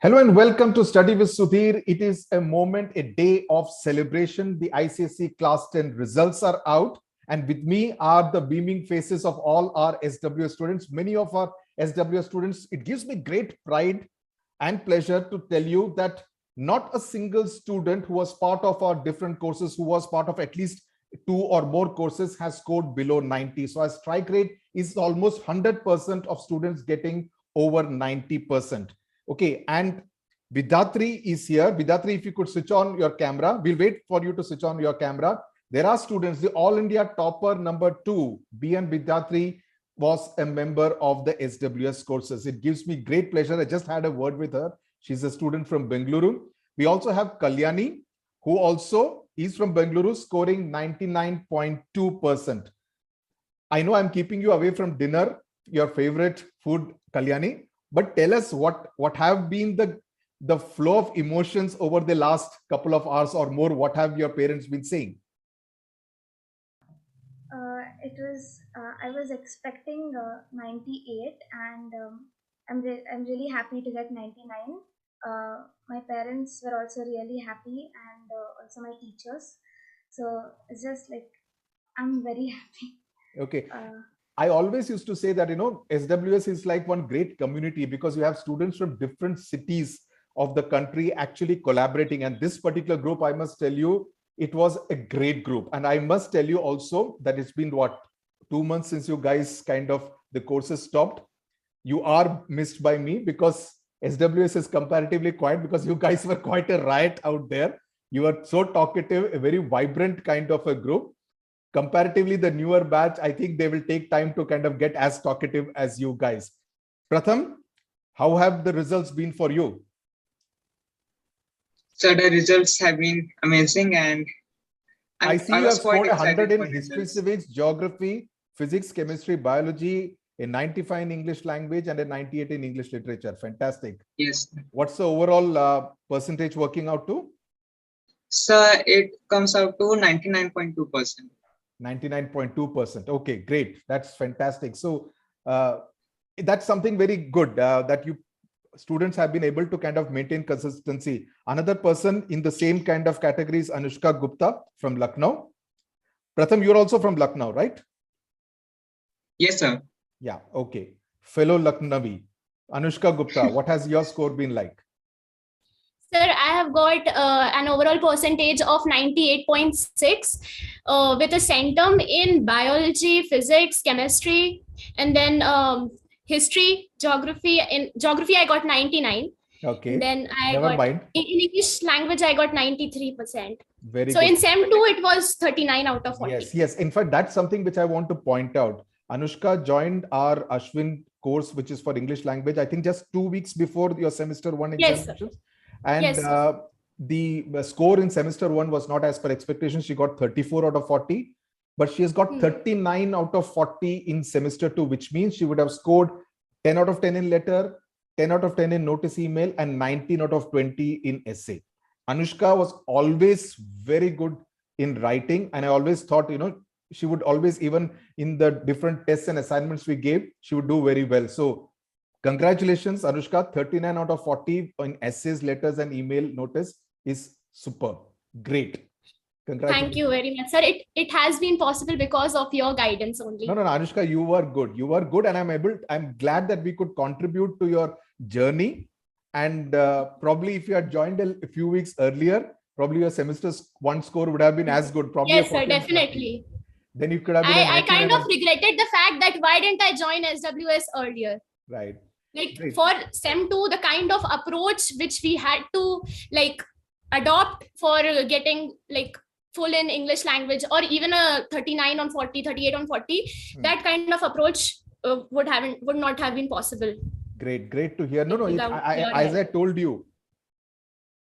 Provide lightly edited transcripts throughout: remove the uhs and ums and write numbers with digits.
Hello and welcome to Study with Sudhir. It is a moment, a day of celebration. The ICSE Class 10 results are out, and with me are the beaming faces of all our SWS students. Many of our SWS students, it gives me great pride and pleasure to tell you that not a single student who was part of our different courses, who was part of at least 2 or more courses, has scored below 90. So our strike rate is almost 100% of students getting over 90%. Okay, and Vidhatri is here. Vidhatri, if you could switch on your camera, we'll wait for you to switch on your camera. There are students, the All India topper number 2, BN Vidhatri, was a member of the SWS courses. It gives me great pleasure. I just had a word with her. She's a student from Bengaluru. We also have Kalyani, who also is from Bengaluru, scoring 99.2%. I know I'm keeping you away from dinner, your favorite food, Kalyani, but tell us what have been the flow of emotions over the last couple of hours or more. What have your parents been saying? I was expecting 98, and I'm really happy to get 99. My parents were also really happy, and also my teachers. So it's just like I'm very happy. Okay. I always used to say that, SWS is like one great community because you have students from different cities of the country actually collaborating. And this particular group, I must tell you, it was a great group. And I must tell you also that it's been 2 months since you guys the courses stopped. You are missed by me because SWS is comparatively quiet because you guys were quite a riot out there. You were so talkative, a very vibrant kind of a group. Comparatively, the newer batch, I think they will take time to get as talkative as you guys. Pratham, how have the results been for you? So the results have been amazing, and I see you have scored 100 in history, civics, geography, physics, chemistry, biology, a 95 in English language, and a 98 in English literature. Fantastic. Yes. What's the overall percentage working out to? So it comes out to 99.2%. 99.2%. Okay, great. That's fantastic. So that's something very good that you students have been able to maintain consistency. Another person in the same kind of category is Anushka Gupta from Lucknow. Pratham, you're also from Lucknow, right? Yes, sir. Yeah, okay. Fellow Lucknowi. Anushka Gupta, what has your score been like? Sir, I have got an overall percentage of 98.6 with a centum in biology, physics, chemistry, and then history, geography. In geography, I got 99. Okay. And then in English language, I got 93%. Very so good. In SEM 2, it was 39 out of 40. Yes. In fact, that's something which I want to point out. Anushka joined our Ashwin course, which is for English language, I think just 2 weeks before your semester 1 examinations. Yes, and yes, the score in semester 1 was not as per expectation. She got 34 out of 40, but she has got 39 out of 40 in semester 2, which means she would have scored 10 out of 10 in letter, 10 out of 10 in notice email, and 19 out of 20 in essay. Anushka was always very good in writing, and I always thought, she would always, even in the different tests and assignments we gave, she would do very well. So congratulations, Anushka. 39 out of 40 in essays, letters, and email notice is superb. Great. Thank you very much, sir. It has been possible because of your guidance only. No, Anushka, you were good. You were good, and I'm glad that we could contribute to your journey. And probably if you had joined a few weeks earlier, probably your semester 1 score would have been as good. Probably yes, sir, definitely. Then you could have been. I kind of regretted the fact that why didn't I join SWS earlier? Right. Like for SEM 2, the kind of approach which we had to adopt for getting full in English language, or even a 39 on 40, 38 on 40, that kind of approach would not have been possible. Great to hear. As I told you,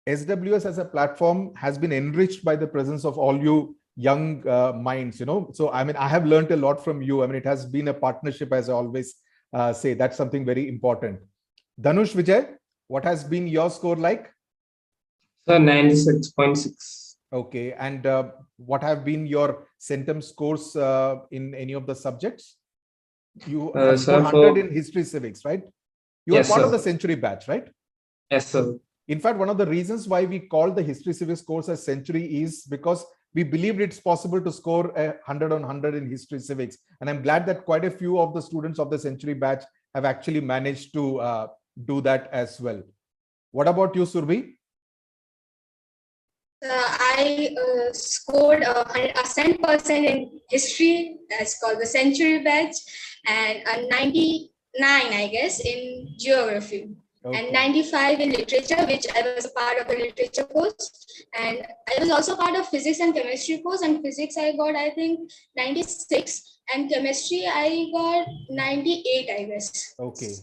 SWS as a platform has been enriched by the presence of all you young minds, So, I have learned a lot from you. It has been a partnership, as I always say. That's something very important. Dhanush, Vijay, what has been your score like? Sir, 96.6. Okay. And what have been your centum scores in any of the subjects? You have 100 in history, civics, right? You are part of the century batch, right? Yes, sir. In fact, one of the reasons why we call the history civics course as century is because we believed it's possible to score 100 on 100 in history civics. And I'm glad that quite a few of the students of the century batch have actually managed to do that as well. What about you, Surbhi? I scored a 100% in history, that's called the century batch, and a 99, I guess, in geography. Okay. And 95 in literature, which I was a part of the literature course. And I was also part of physics and chemistry course. And physics I got, I think, 96. And chemistry I got 98, I guess. Okay.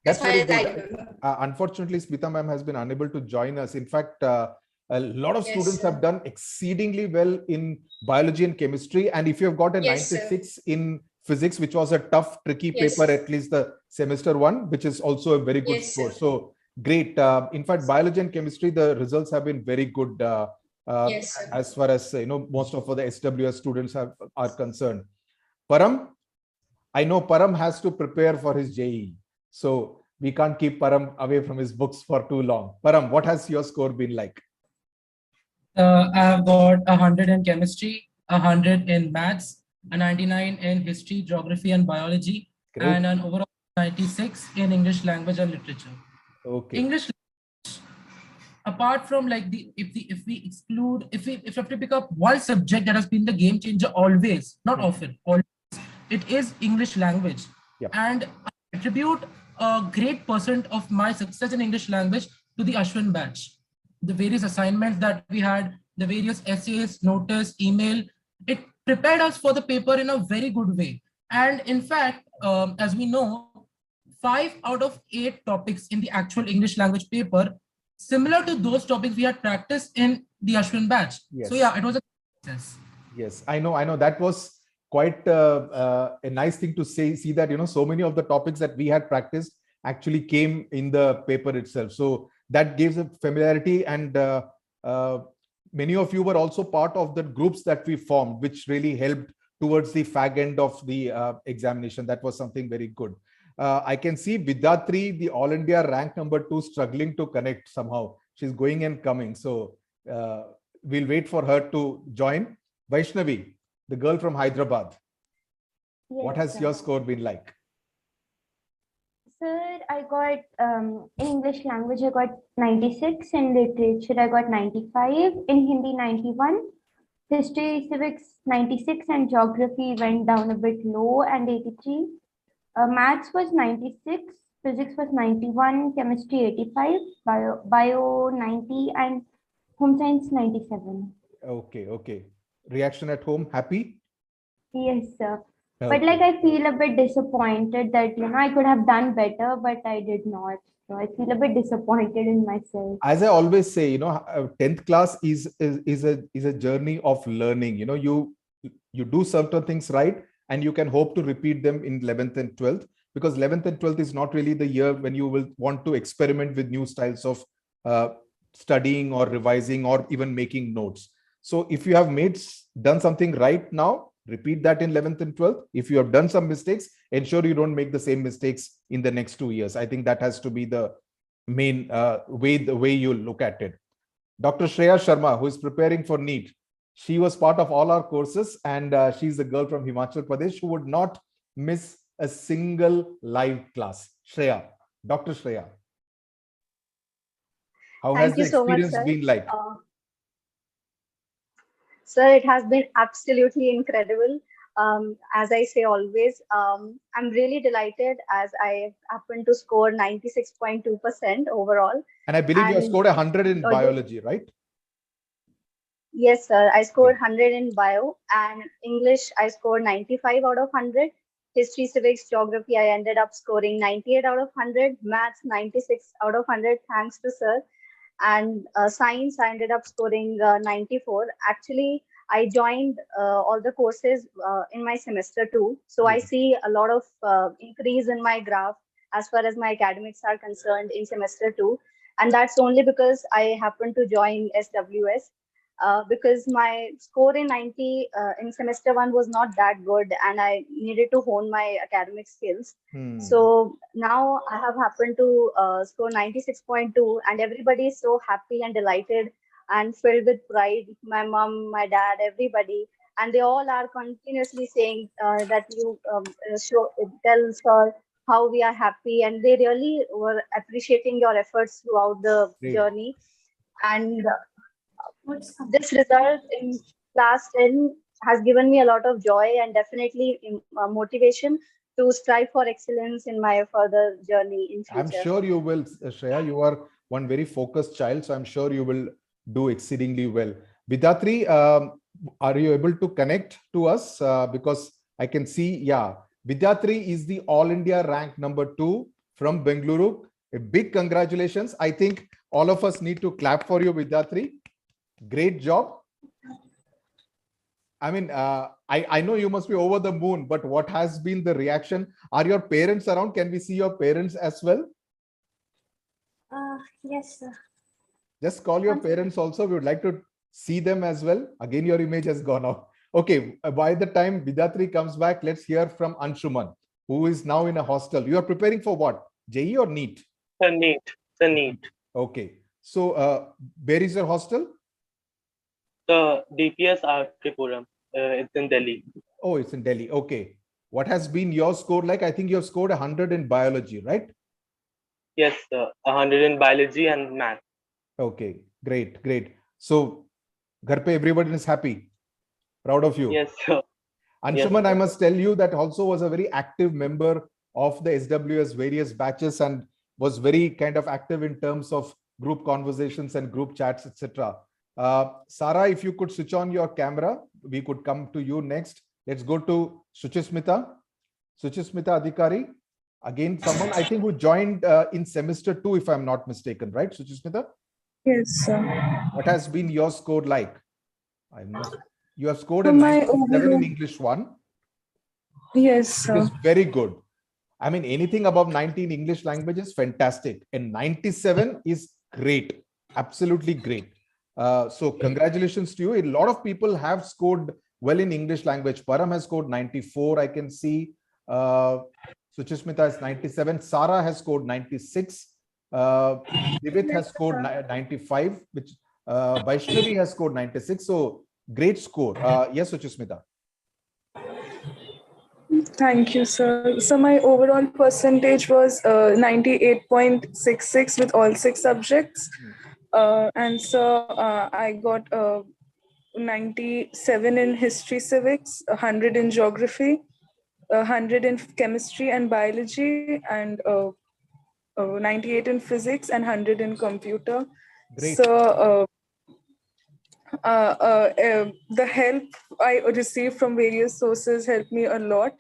That's very good. Unfortunately, Smita ma'am has been unable to join us. In fact, a lot of students have done exceedingly well in biology and chemistry. And if you have got a 96 in physics, which was a tough, tricky paper, at least the semester one, which is also a very good score. So great. In fact, biology and chemistry, the results have been very good as far as most of the SWS students are concerned. Param, I know Param has to prepare for his JEE. So we can't keep Param away from his books for too long. Param, what has your score been like? I've got 100 in chemistry, 100 in maths, a 99 in history, geography, and biology, and an overall 96 in English language and literature. Okay. English language, apart from like if we have to pick up one subject that has been the game changer always, not often, always, it is English language. Yep. And I attribute a great percent of my success in English language to the Ashwin batch. The various assignments that we had, the various essays, notice, email, it prepared us for the paper in a very good way. And in fact, as we know, 5 out of 8 topics in the actual English language paper, similar to those topics we had practiced in the Ashwin batch. Yes. So yeah, it was a success. Yes, I know that was quite a nice thing to see that, so many of the topics that we had practiced actually came in the paper itself. So that gives a familiarity, and many of you were also part of the groups that we formed, which really helped towards the fag end of the examination. That was something very good. I can see Vidhatri, the All India rank number 2, struggling to connect somehow. She's going and coming. So we'll wait for her to join. Vaishnavi, the girl from Hyderabad. Yes, what has your score been like? Sir, I got in English language, I got 96. In literature, I got 95. In Hindi, 91. History, civics, 96. And geography went down a bit low and 83. Maths was 96. Physics was 91. Chemistry, 85. Bio 90. And home science, 97. Okay. Reaction at home, happy? Yes, sir. Okay. But like I feel a bit disappointed that I could have done better, but I did not. So I feel a bit disappointed in myself. As I always say, 10th class is a journey of learning. You do certain things right, and you can hope to repeat them in 11th and 12th, because 11th and 12th is not really the year when you will want to experiment with new styles of studying or revising or even making notes. So if you have done something right now, repeat that in 11th and 12th. If you have done some mistakes, ensure you don't make the same mistakes in the next 2 years. I think that has to be the main way you look at it. Dr. Shreya Sharma, who is preparing for NEET, she was part of all our courses, and she's the girl from Himachal Pradesh who would not miss a single live class. Shreya, Dr. Shreya, how has the experience been like? Sir, it has been absolutely incredible. As I say always, I'm really delighted as I happened to score 96.2% overall. And I believe you scored 100 in biology, right? Yes, sir. I scored 100 in bio, and English, I scored 95 out of 100. History, civics, geography, I ended up scoring 98 out of 100. Maths, 96 out of 100, thanks to sir. And science, I ended up scoring 94. Actually, I joined all the courses in my semester 2. So I see a lot of increase in my graph as far as my academics are concerned in semester 2. And that's only because I happened to join SWS. because my score in 90 in semester one was not that good, and I needed to hone my academic skills. So now I have happened to score 96.2, and everybody is so happy and delighted and filled with pride. My mom, my dad, everybody, and they all are continuously saying that you tell sir how we are happy, and they really were appreciating your efforts throughout the journey. And this result in class 10 has given me a lot of joy and definitely motivation to strive for excellence in my further journey in future. I'm sure you will, Shreya. You are one very focused child, so I'm sure you will do exceedingly well. Vidhatri, are you able to connect to us? Because I can see, yeah, Vidhatri is the All India rank number 2 from Bengaluru. A big congratulations. I think all of us need to clap for you, Vidhatri. Great job. I mean, I know you must be over the moon, but what has been the reaction? Are your parents around? Can we see your parents as well? Yes, sir. Just call your parents also. We would like to see them as well. Again, your image has gone off. Okay, by the time Vidhatri comes back, let's hear from Anshuman, who is now in a hostel. You are preparing for what? JEE or NEET? NEET. The NEET. Okay. So, where is your hostel? The DPS Tripuram. It's in Delhi. Oh, it's in Delhi. Okay. What has been your score like? I think you have scored 100 in biology, right? Yes, 100 in biology and math. Okay, great, great. So, ghar pe everyone is happy. Proud of you. Yes, sir. Anshuman, Yes, I must tell you that also was a very active member of the SWS various batches and was very kind of active in terms of group conversations and group chats, etc. Sarah, if you could switch on your camera, we could come to you next. Let's go to Suchismita. Suchismita Adhikari. Again, someone I think who joined in semester 2, if I'm not mistaken, right, Suchismita? Yes, sir. What has been your score like? You have scored a 97 in English 1. Yes, sir. It is very good. I mean, anything above 90 in English language is fantastic. And 97 is great. Absolutely great. So congratulations to you. A lot of people have scored well in English language. Param has scored 94, I can see. Suchismita is 97. Sarah has scored 96. Divit has scored 95, which Vaishnavi has scored 96. So great score. Yes, Suchismita. Thank you, sir. So my overall percentage was 98.66 with all 6 subjects. And so I got 97 in history civics, 100 in geography, 100 in chemistry and biology, and 98 in physics and 100 in computer. Great. So the help I received from various sources helped me a lot.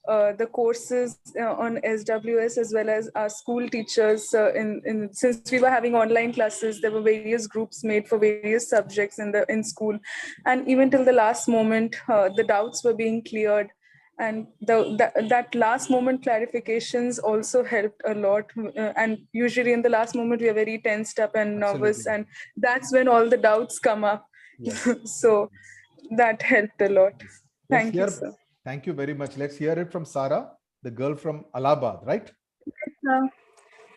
The courses on SWS as well as our school teachers, since we were having online classes, there were various groups made for various subjects in school, and even till the last moment, the doubts were being cleared. And that last moment clarifications also helped a lot. And usually in the last moment, we are very tensed up and nervous. Absolutely. And that's when all the doubts come up. Yes. So that helped a lot. Thank you, sir. Thank you very much. Let's hear it from Sarah, the girl from Allahabad, right?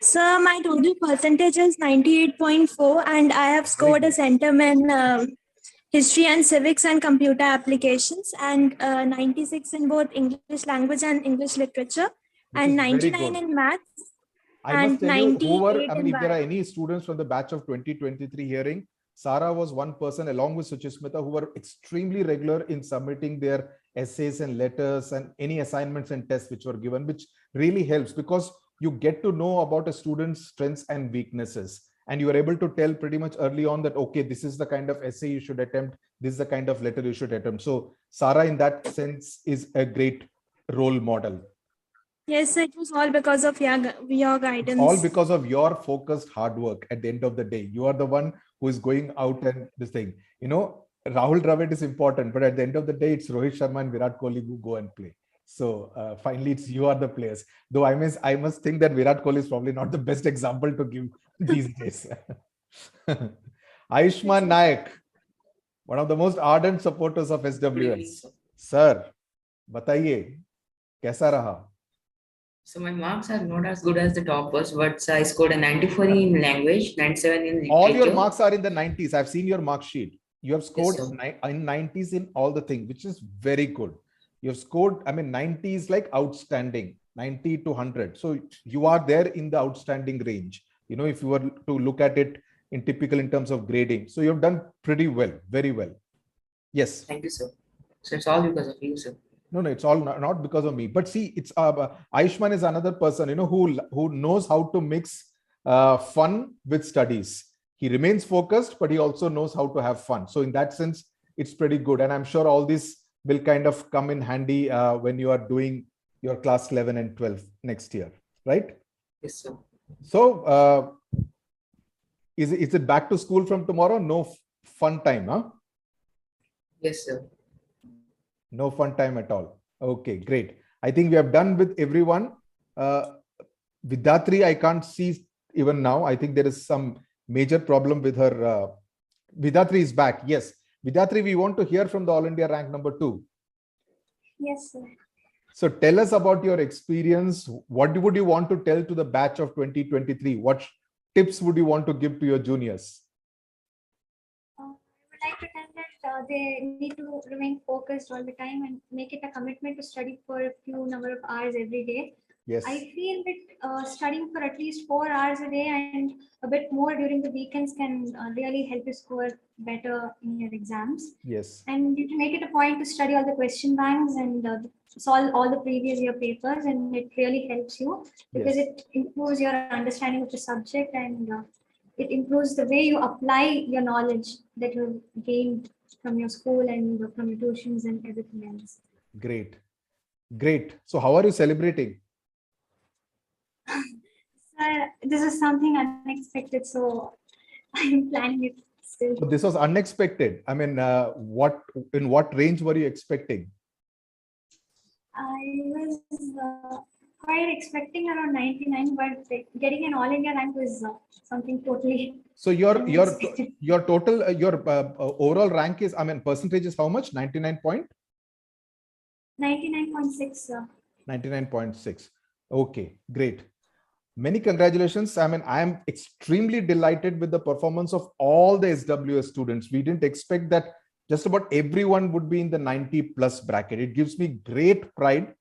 Sir, my total percentage is 98.4 and I have scored a centum in history and civics and computer applications, and 96 in both English language and English literature, and 99 in maths. I must tell you, if there are any students from the batch of 2023 hearing, Sarah was one person along with Suchismita who were extremely regular in submitting their essays and letters and any assignments and tests which were given, which really helps because you get to know about a student's strengths and weaknesses. And you are able to tell pretty much early on that, okay, this is the kind of essay you should attempt. This is the kind of letter you should attempt. So Sarah, in that sense, is a great role model. Yes, it was all because of your guidance. All because of your focused hard work at the end of the day. You are the one who is going out and this thing. You know, Rahul Dravid is important, but at the end of the day, it's Rohit Sharma and Virat Kohli who go and play. So finally, you are the players. Though I must think that Virat Kohli is probably not the best example to give these days. Ayushman Nayak. one of the most ardent supporters of SWS. Sir, बताइए कैसा रहा? So my marks are not as good as the toppers, but I scored a 94 in language, 97 in literature. All your marks are in the 90s. I've seen your mark sheet. You have scored Yes, in 90s in all the things, which is very good. You have scored, I mean, 90 is like outstanding, 90 to 100. So you are there in the outstanding range. You know, if you were to look at it in typical in terms of grading. So you've done pretty well, very well. Yes. Thank you, sir. So it's all because of you, sir. No, it's all not because of me. But see, it's Ayushman is another person, you know, who knows how to mix fun with studies. He remains focused, but he also knows how to have fun. So in that sense, it's pretty good. And I'm sure all this will kind of come in handy when you are doing your class 11 and 12 next year, right? Yes, sir. So is it back to school from tomorrow? No fun time, huh? Yes, sir. No fun time at all. Okay, great. I think we have done with everyone. Vidhatri, I can't see even now. I think there is some major problem with her. Vidhatri is back. Yes. Vidhatri, we want to hear from the All India rank number 2. Yes, sir. So tell us about your experience. What would you want to tell to the batch of 2023? What tips would you want to give to your juniors? I would like to tell that they need to remain focused all the time and make it a commitment to study for a few number of hours every day. Yes. I feel that studying for at least 4 hours a day and a bit more during the weekends can really help you score better in your exams. Yes. And you can make it a point to study all the question banks and solve all the previous year papers, and it really helps you because it improves your understanding of the subject and it improves the way you apply your knowledge that you've gained from your school and from your tuitions and everything else. Great. Great. So how are you celebrating? This is something unexpected, so I'm planning it still. So this was unexpected. I mean, in what range were you expecting? I was quite expecting around 99, but getting an all India rank was something totally. So your total overall rank is, I mean, percentage is how much? 99 point? 99.6. 99.6. Okay, great. Many congratulations. I mean, I am extremely delighted with the performance of all the SWS students. We didn't expect that just about everyone would be in the 90 plus bracket. It gives me great pride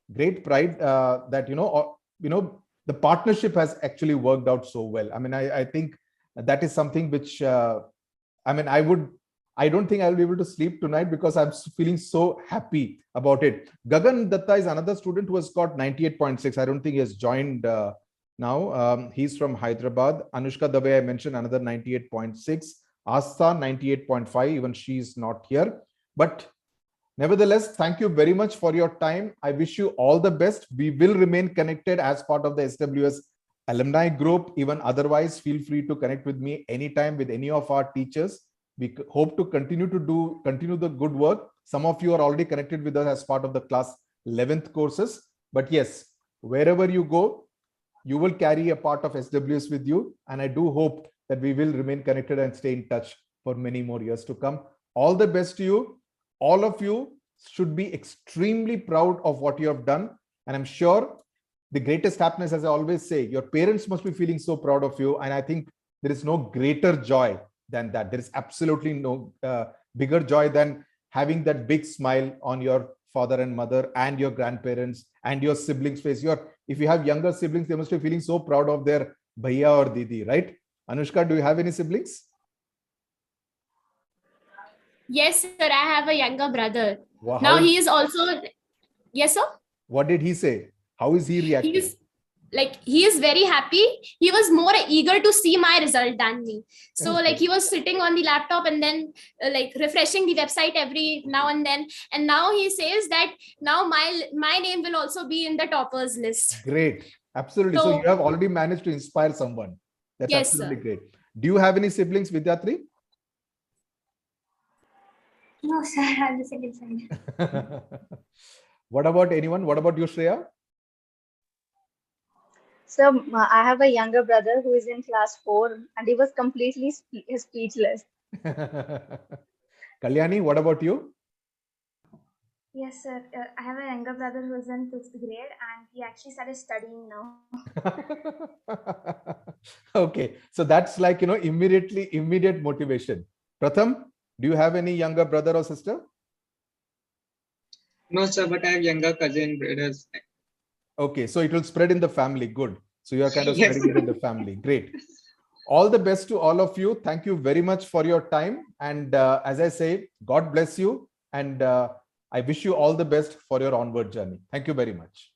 that, you know, the partnership has actually worked out so well. I mean, I think that is something which, I mean, I don't think I'll be able to sleep tonight because I'm feeling so happy about it. Gagan Datta is another student who has got 98.6. I don't think he has joined now. He's from Hyderabad. Anushka Dabe, I mentioned, another 98.6. Asta 98.5. Even she's not here. But nevertheless, thank you very much for your time. I wish you all the best. We will remain connected as part of the SWS alumni group. Even otherwise, feel free to connect with me anytime with any of our teachers. We hope to continue the good work. Some of you are already connected with us as part of the class 11th courses. But yes, wherever you go, you will carry a part of SWS with you. And I do hope that we will remain connected and stay in touch for many more years to come. All the best to you. All of you should be extremely proud of what you have done. And I'm sure the greatest happiness, as I always say, your parents must be feeling so proud of you. And I think there is no greater joy than that. There is absolutely no bigger joy than having that big smile on your father and mother and your grandparents and your siblings' face. If you have younger siblings, they must be feeling so proud of their bhaiya or didi, right? Anushka, do you have any siblings? Yes, sir. I have a younger brother. Wow. Now he is also. Yes, sir. What did he say? How is he reacting? He is very happy. He was more eager to see my result than me. So he was sitting on the laptop and then refreshing the website every now and then. And now he says that now my name will also be in the toppers list. Great. Absolutely. So you have already managed to inspire someone. That's absolutely great. Do you have any siblings, Vidhatri? No, sir. I'm the second side. What about anyone? What about you, Shreya? So I have a younger brother who is in class 4 and he was completely speechless. Kalyani, what about you? Yes, sir. I have a younger brother who's in 5th grade, and he actually started studying now. Okay, so that's like, you know, immediate motivation. Pratham, do you have any younger brother or sister? No, sir, but I have younger cousin brothers. Okay, so it will spread in the family. Good. So you are kind of Yes. spreading it in the family. Great. All the best to all of you. Thank you very much for your time. And as I say, God bless you. And I wish you all the best for your onward journey. Thank you very much.